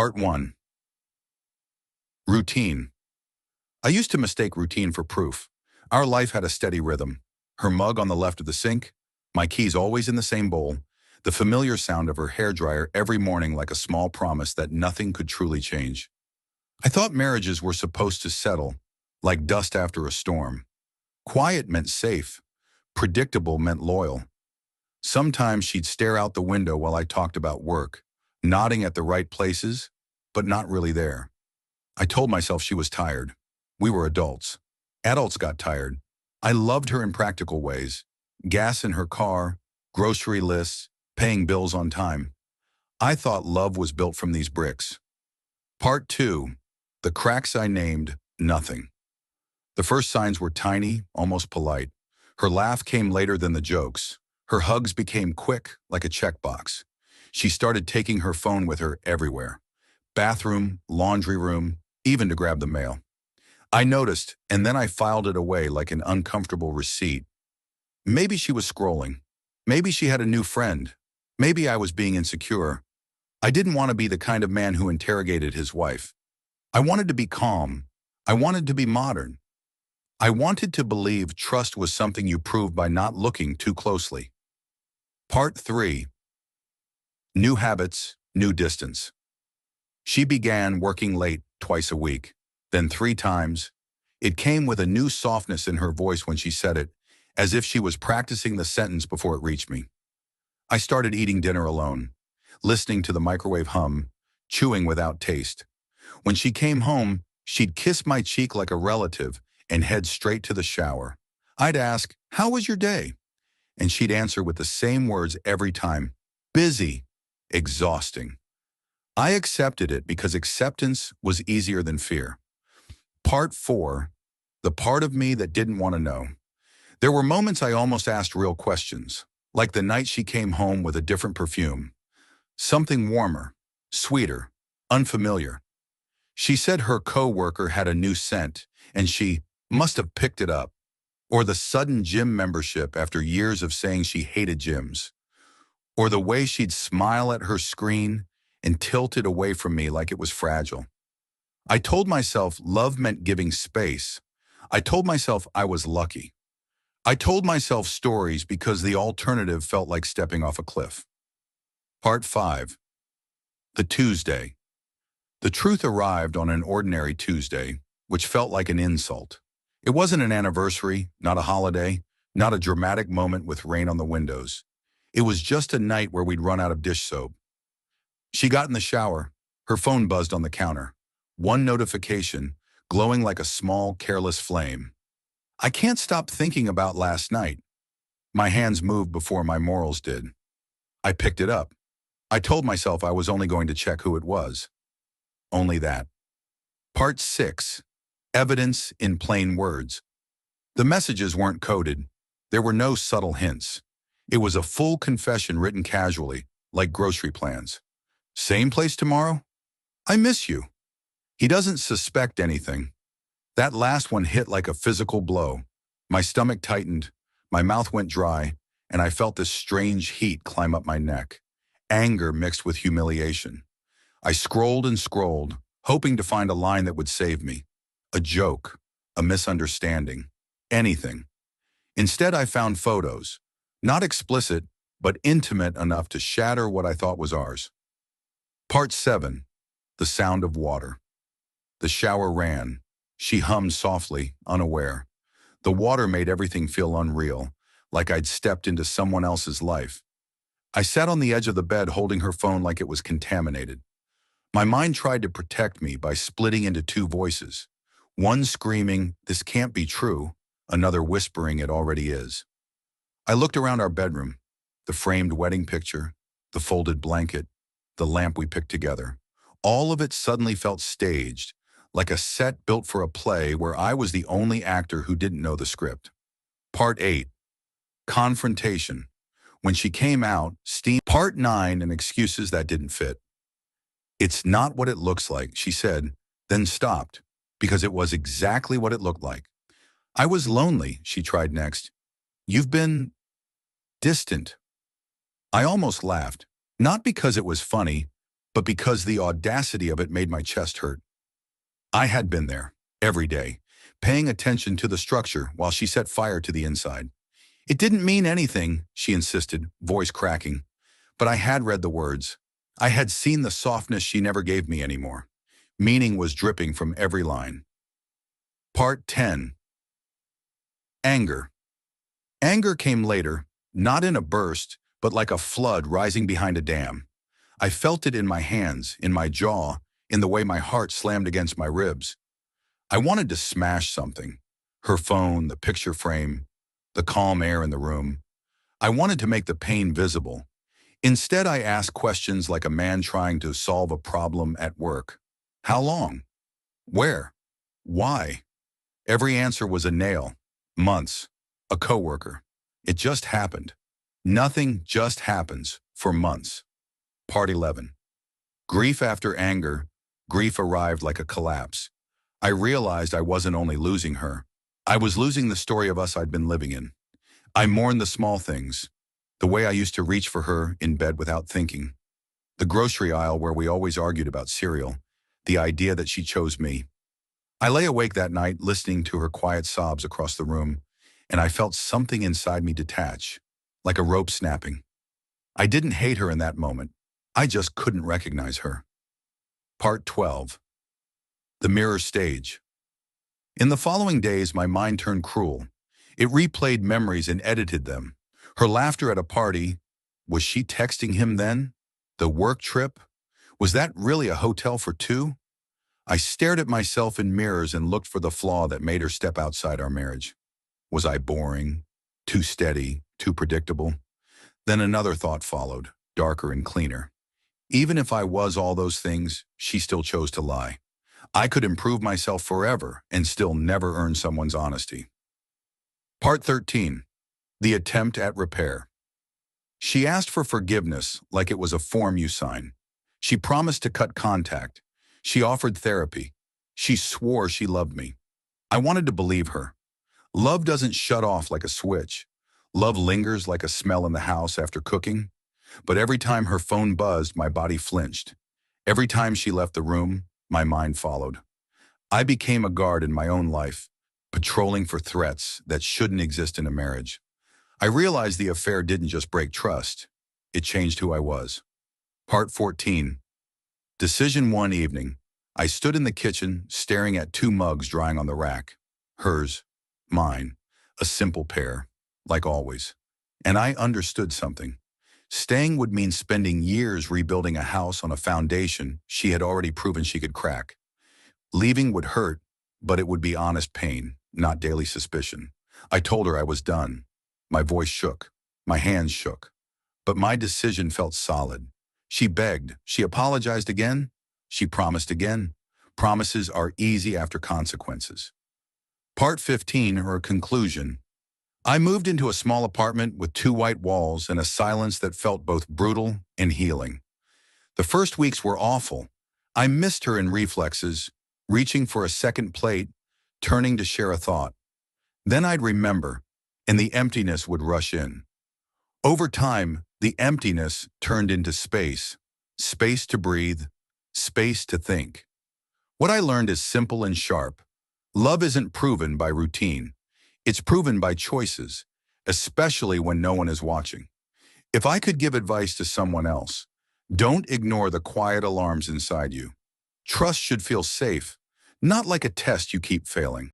Part 1. Routine. I used to mistake routine for proof. Our life had a steady rhythm. Her mug on the left of the sink, my keys always in the same bowl, the familiar sound of her hairdryer every morning like a small promise that nothing could truly change. I thought marriages were supposed to settle, like dust after a storm. Quiet meant safe. Predictable meant loyal. Sometimes she'd stare out the window while I talked about work, nodding at the right places, but not really there. I told myself she was tired. We were adults. Adults got tired. I loved her in practical ways. Gas in her car, grocery lists, paying bills on time. I thought love was built from these bricks. Part 2. The cracks I named nothing. The first signs were tiny, almost polite. Her laugh came later than the jokes. Her hugs became quick, like a checkbox. She started taking her phone with her everywhere. Bathroom, laundry room, even to grab the mail. I noticed, and then I filed it away like an uncomfortable receipt. Maybe she was scrolling. Maybe she had a new friend. Maybe I was being insecure. I didn't want to be the kind of man who interrogated his wife. I wanted to be calm. I wanted to be modern. I wanted to believe trust was something you proved by not looking too closely. Part 3. New habits, new distance. She began working late twice a week, then 3 times. It came with a new softness in her voice when she said it, as if she was practicing the sentence before it reached me. I started eating dinner alone, listening to the microwave hum, chewing without taste. When she came home, she'd kiss my cheek like a relative and head straight to the shower. I'd ask, "How was your day?" And she'd answer with the same words every time, "Busy, exhausting." I accepted it because acceptance was easier than fear. Part 4. The part of me that didn't want to know. There were moments I almost asked real questions, like the night she came home with a different perfume. Something warmer, sweeter, unfamiliar. She said her coworker had a new scent, and she must have picked it up. Or the sudden gym membership after years of saying she hated gyms. Or the way she'd smile at her screen and tilt it away from me like it was fragile. I told myself love meant giving space. I told myself I was lucky. I told myself stories because the alternative felt like stepping off a cliff. Part 5. The Tuesday. The truth arrived on an ordinary Tuesday, which felt like an insult. It wasn't an anniversary, not a holiday, not a dramatic moment with rain on the windows. It was just a night where we'd run out of dish soap. She got in the shower. Her phone buzzed on the counter. One notification, glowing like a small, careless flame. I can't stop thinking about last night. My hands moved before my morals did. I picked it up. I told myself I was only going to check who it was. Only that. Part 6. Evidence in plain words. The messages weren't coded. There were no subtle hints. It was a full confession written casually, like grocery plans. Same place tomorrow? I miss you. He doesn't suspect anything. That last one hit like a physical blow. My stomach tightened, my mouth went dry, and I felt this strange heat climb up my neck. Anger mixed with humiliation. I scrolled and scrolled, hoping to find a line that would save me. A joke, a misunderstanding, anything. Instead, I found photos, not explicit, but intimate enough to shatter what I thought was ours. Part 7. The sound of water. The shower ran. She hummed softly, unaware. The water made everything feel unreal, like I'd stepped into someone else's life. I sat on the edge of the bed holding her phone like it was contaminated. My mind tried to protect me by splitting into 2 voices. One screaming, "This can't be true," another whispering, "It already is." I looked around our bedroom, the framed wedding picture, the folded blanket, the lamp we picked together. All of it suddenly felt staged, like a set built for a play where I was the only actor who didn't know the script. Part 8. Confrontation. When she came out, steam. Part 9. And excuses that didn't fit. "It's not what it looks like," she said, then stopped, because it was exactly what it looked like. "I was lonely," she tried next. "You've been distant." I almost laughed, not because it was funny, but because the audacity of it made my chest hurt. I had been there, every day, paying attention to the structure while she set fire to the inside. It didn't mean anything, she insisted, voice cracking. But I had read the words. I had seen the softness she never gave me anymore. Meaning was dripping from every line. Part 10. Anger. Anger came later, not in a burst, but like a flood rising behind a dam. I felt it in my hands, in my jaw, in the way my heart slammed against my ribs. I wanted to smash something. Her phone, the picture frame, the calm air in the room. I wanted to make the pain visible. Instead, I asked questions like a man trying to solve a problem at work. How long? Where? Why? Every answer was a nail. Months. A coworker. It just happened. Nothing just happens for months. Part 11. Grief after anger. Grief arrived like a collapse. I realized I wasn't only losing her. I was losing the story of us I'd been living in. I mourned the small things. The way I used to reach for her in bed without thinking. The grocery aisle where we always argued about cereal. The idea that she chose me. I lay awake that night listening to her quiet sobs across the room, and I felt something inside me detach, like a rope snapping. I didn't hate her in that moment. I just couldn't recognize her. Part 12. The mirror stage. In the following days, my mind turned cruel. It replayed memories and edited them. Her laughter at a party. Was she texting him then? The work trip? Was that really a hotel for two? I stared at myself in mirrors and looked for the flaw that made her step outside our marriage. Was I boring? Too steady? Too predictable? Then another thought followed, darker and cleaner. Even if I was all those things, she still chose to lie. I could improve myself forever and still never earn someone's honesty. Part 13. The attempt at repair. She asked for forgiveness like it was a form you sign. She promised to cut contact. She offered therapy. She swore she loved me. I wanted to believe her. Love doesn't shut off like a switch. Love lingers like a smell in the house after cooking. But every time her phone buzzed, my body flinched. Every time she left the room, my mind followed. I became a guard in my own life, patrolling for threats that shouldn't exist in a marriage. I realized the affair didn't just break trust. It changed who I was. Part 14. Decision one evening. I stood in the kitchen, staring at two mugs drying on the rack. Hers, mine, a simple pair, like always. And I understood something. Staying would mean spending years rebuilding a house on a foundation she had already proven she could crack. Leaving would hurt, but it would be honest pain, not daily suspicion. I told her I was done. My voice shook. My hands shook. But my decision felt solid. She begged. She apologized again. She promised again. Promises are easy after consequences. Part 15, or conclusion. I moved into a small apartment with two white walls and a silence that felt both brutal and healing. The first weeks were awful. I missed her in reflexes, reaching for a second plate, turning to share a thought. Then I'd remember, and the emptiness would rush in. Over time, the emptiness turned into space. Space to breathe, space to think. What I learned is simple and sharp. Love isn't proven by routine. It's proven by choices, especially when no one is watching. If I could give advice to someone else, don't ignore the quiet alarms inside you. Trust should feel safe, not like a test you keep failing.